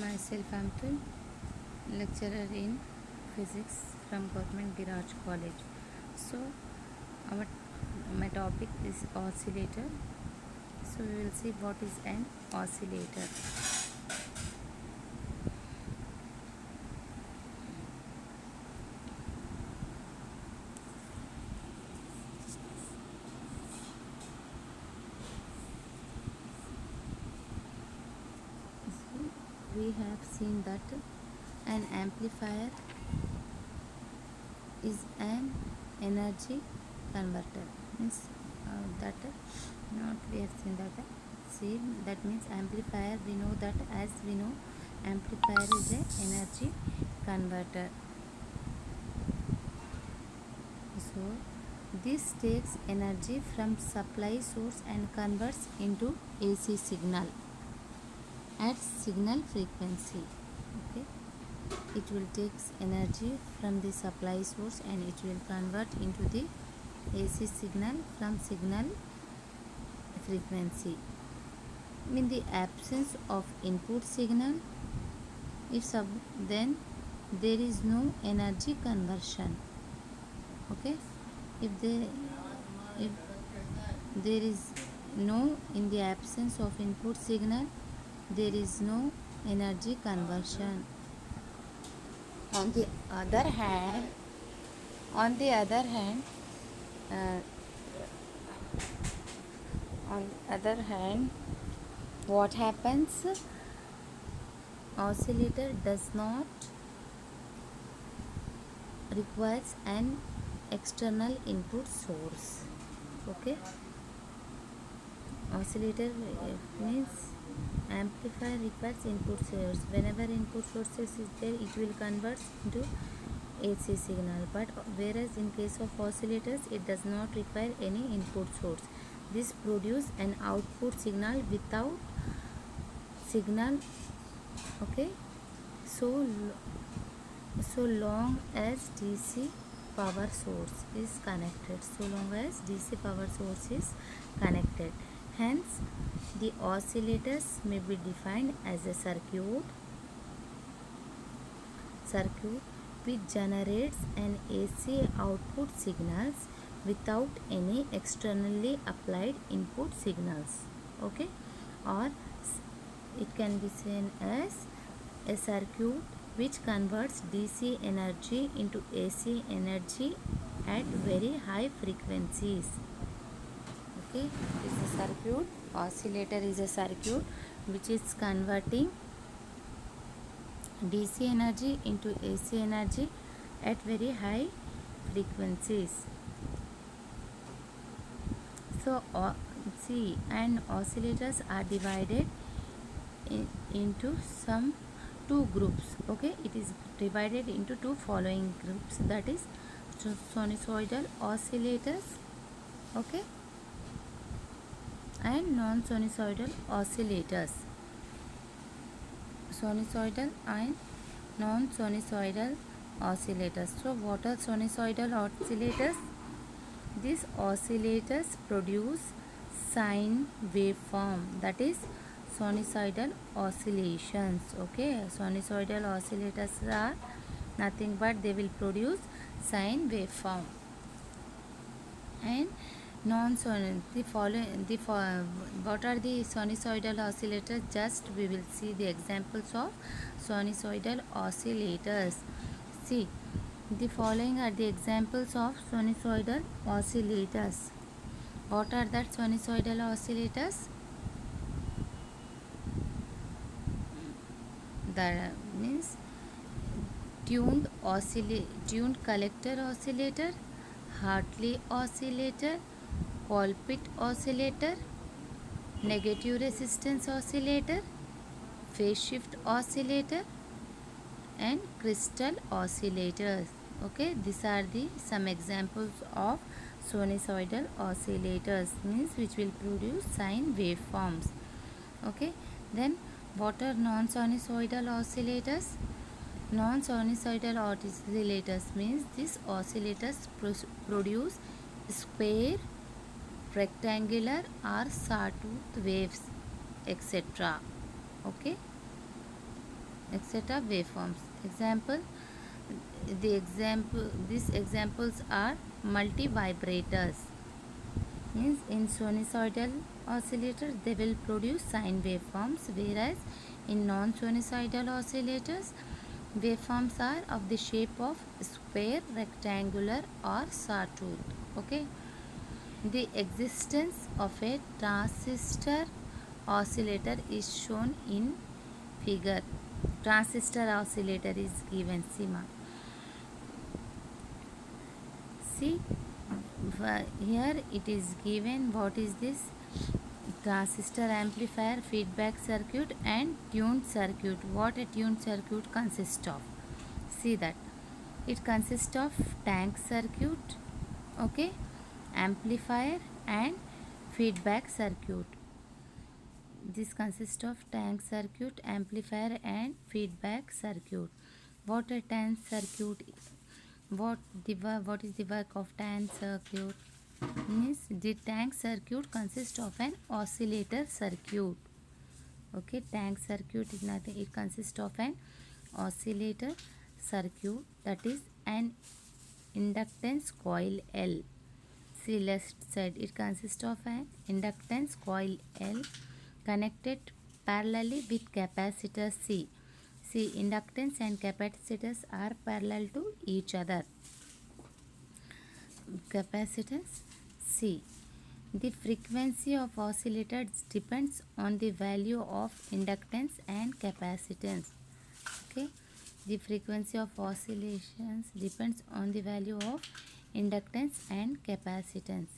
Myself Amtul, lecturer in physics from Government Giraj College. So, our my topic is oscillator. So, we will see what is an oscillator. So, we have seen that an amplifier is an energy converter. Means that not we have seen that. See, that means amplifier. We know that as we know, amplifier is a energy converter. So this takes energy from supply source and converts into AC signal at signal frequency. Okay, it will takes energy from the supply source and it will convert into the AC signal from signal frequency. In the absence of input signal, then there is no energy conversion. Okay, if if there is no, in the absence of input signal, there is no energy conversion. On the other hand, on the other hand, uh, on the other hand, what happens? Oscillator does not requires an external input source. Okay, oscillator means amplifier requires input source. Whenever input sources is there, it will convert into AC signal. But whereas in case of oscillators, it does not require any input source. This produce an output signal without signal. Okay, so so long as DC power source is connected. So long as DC power source is connected. Hence, the oscillators may be defined as a circuit which generates an AC output signals without any externally applied input signals. Okay, or it can be seen as a circuit which converts DC energy into AC energy at very high frequencies. Okay, this is a circuit. Oscillator is a circuit which is converting DC energy into AC energy at very high frequencies. So, see, and oscillators are divided into some two groups. Okay, it is divided into two following groups, that is sinusoidal oscillators, okay, and non-sinusoidal oscillators. Sinusoidal and non-sinusoidal oscillators. So what are sinusoidal oscillators? These oscillators produce sine waveform, that is sinusoidal oscillations. Okay, sinusoidal oscillators are nothing but they will produce sine waveform. And what are the sinusoidal oscillators? Just we will see the examples of sinusoidal oscillators. See, the following are the examples of sinusoidal oscillators. What are that sinusoidal oscillators? That means tuned collector oscillator, Hartley oscillator, Colpit oscillator, negative resistance oscillator, phase shift oscillator, and crystal oscillators. Okay, these are the some examples of sinusoidal oscillators, means which will produce sine waveforms. Okay, then what are non-sinusoidal oscillators? Non-sinusoidal oscillators means these oscillators produce square, rectangular or sawtooth waves, etc. Okay, etc. waveforms. Example, these examples are multivibrators. Means in sinusoidal oscillators they will produce sine waveforms, whereas in non-sinusoidal oscillators waveforms are of the shape of square, rectangular or sawtooth. Okay. The existence of a transistor oscillator is shown in figure. Transistor oscillator is given. See, here it is given what is this transistor amplifier, feedback circuit and tuned circuit. What a tuned circuit consists of? See that it consists of tank circuit, okay, amplifier and feedback circuit. This consists of tank circuit, amplifier and feedback circuit. What a tank circuit? What is the work of tank circuit? Means the tank circuit consists of an oscillator circuit. Okay, tank circuit is nothing. It consists of an oscillator circuit, that is an inductance coil L. See left side, it consists of an inductance coil L connected parallelly with capacitor C. See, inductance and capacitors are parallel to each other. Capacitance C. The frequency of oscillators depends on the value of inductance and capacitance. Okay, the frequency of oscillations depends on the value of inductance and capacitance.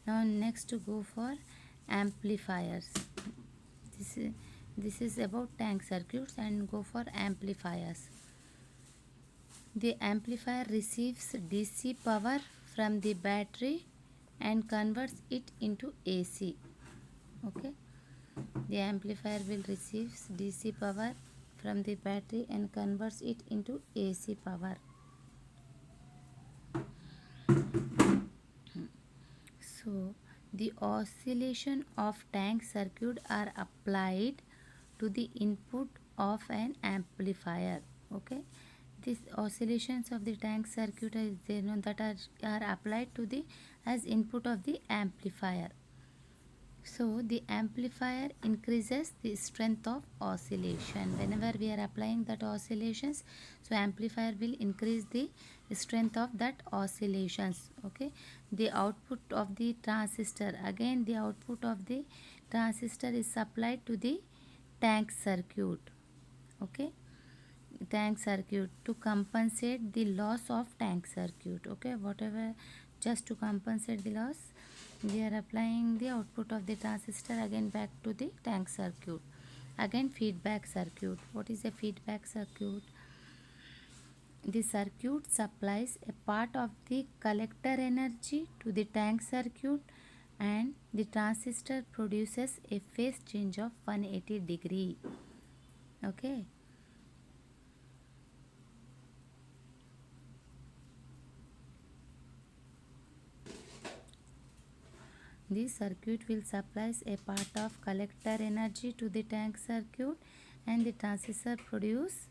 Now next to go for amplifiers. This is about tank circuits, and go for amplifiers. The amplifier receives DC power from the battery and converts it into AC. Okay, the amplifier will receive DC power from the battery and converts it into AC power. So the oscillation of tank circuit are applied to the input of an amplifier. Okay, these oscillations of the tank circuit is there that are applied to the as input of the amplifier. So the amplifier increases the strength of oscillation. Whenever we are applying that oscillations, so amplifier will increase the strength of that oscillations. Okay, the output of the transistor, again the output of the transistor is supplied to the tank circuit. Okay, tank circuit to compensate the loss of tank circuit. Okay, whatever, just to compensate the loss, we are applying the output of the transistor again back to the tank circuit. Again feedback circuit. What is a feedback circuit? The circuit supplies a part of the collector energy to the tank circuit, and the transistor produces a phase change of 180 degree. Okay, the circuit will supplies a part of collector energy to the tank circuit, and the transistor produce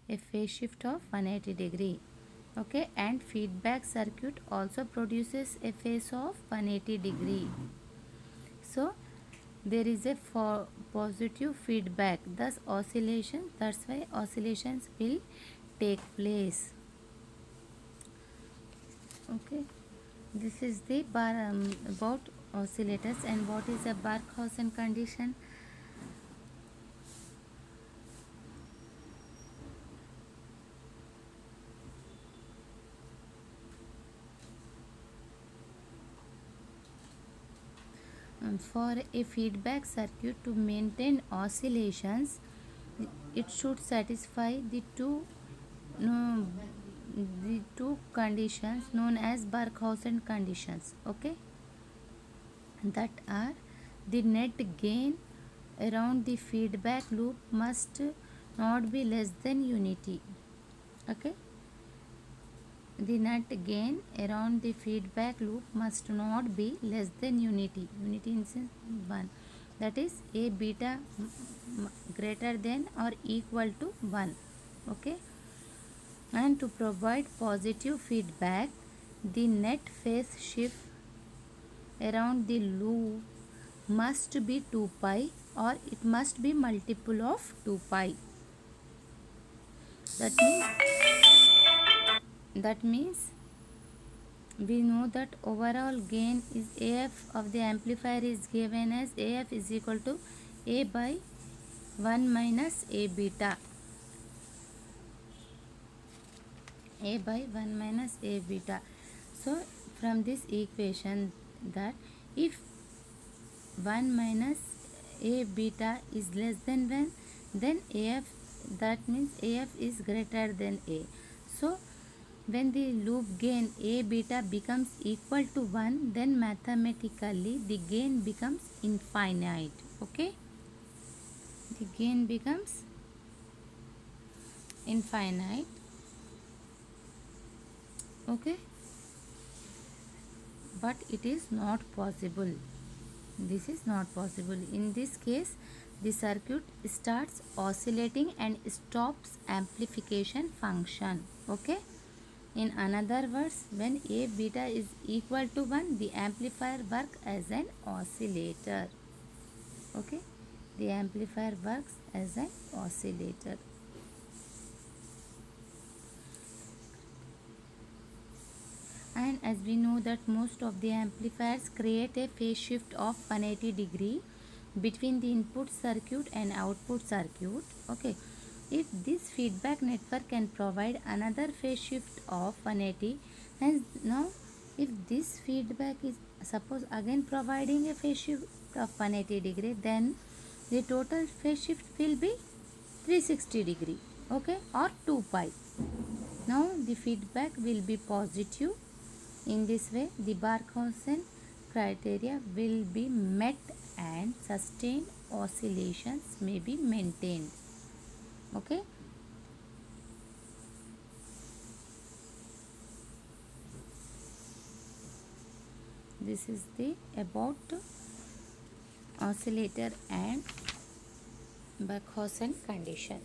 a phase shift of 180 degree. Okay, and feedback circuit also produces a phase of 180 degree. So there is a positive feedback, thus oscillation, that's why oscillations will take place. Okay, this is the about oscillators. And what is a Barkhausen condition? For a feedback circuit to maintain oscillations, it should satisfy no, the two conditions known as Barkhausen conditions. Okay, that are the net gain around the feedback loop must not be less than unity. Okay, the net gain around the feedback loop must not be less than unity. Unity in sense 1. that is A beta greater than or equal to 1. Okay, and to provide positive feedback, the net phase shift around the loop must be 2 pi, or it must be multiple of 2 pi. That means we know that overall gain is AF of the amplifier is given as AF is equal to A by 1 minus A beta. A by 1 minus A beta. So from this equation, that if 1 minus A beta is less than 1, then AF, that means AF is greater than A. So when the loop gain A beta becomes equal to 1, then mathematically the gain becomes infinite. Okay, the gain becomes infinite. Okay, but it is not possible. This is not possible. In this case, the circuit starts oscillating and stops amplification function. Okay, in another words, when A beta is equal to 1, the amplifier works as an oscillator. Okay, the amplifier works as an oscillator. And as we know that most of the amplifiers create a phase shift of 180 degree between the input circuit and output circuit. Okay, if this feedback network can provide another phase shift of 180, and now if this feedback is suppose again providing a phase shift of 180 degree, then the total phase shift will be 360 degree. Okay, or 2 pi. Now the feedback will be positive. In this way, the Barkhausen criteria will be met and sustained oscillations may be maintained. Okay. This is the about oscillator and Barkhausen condition.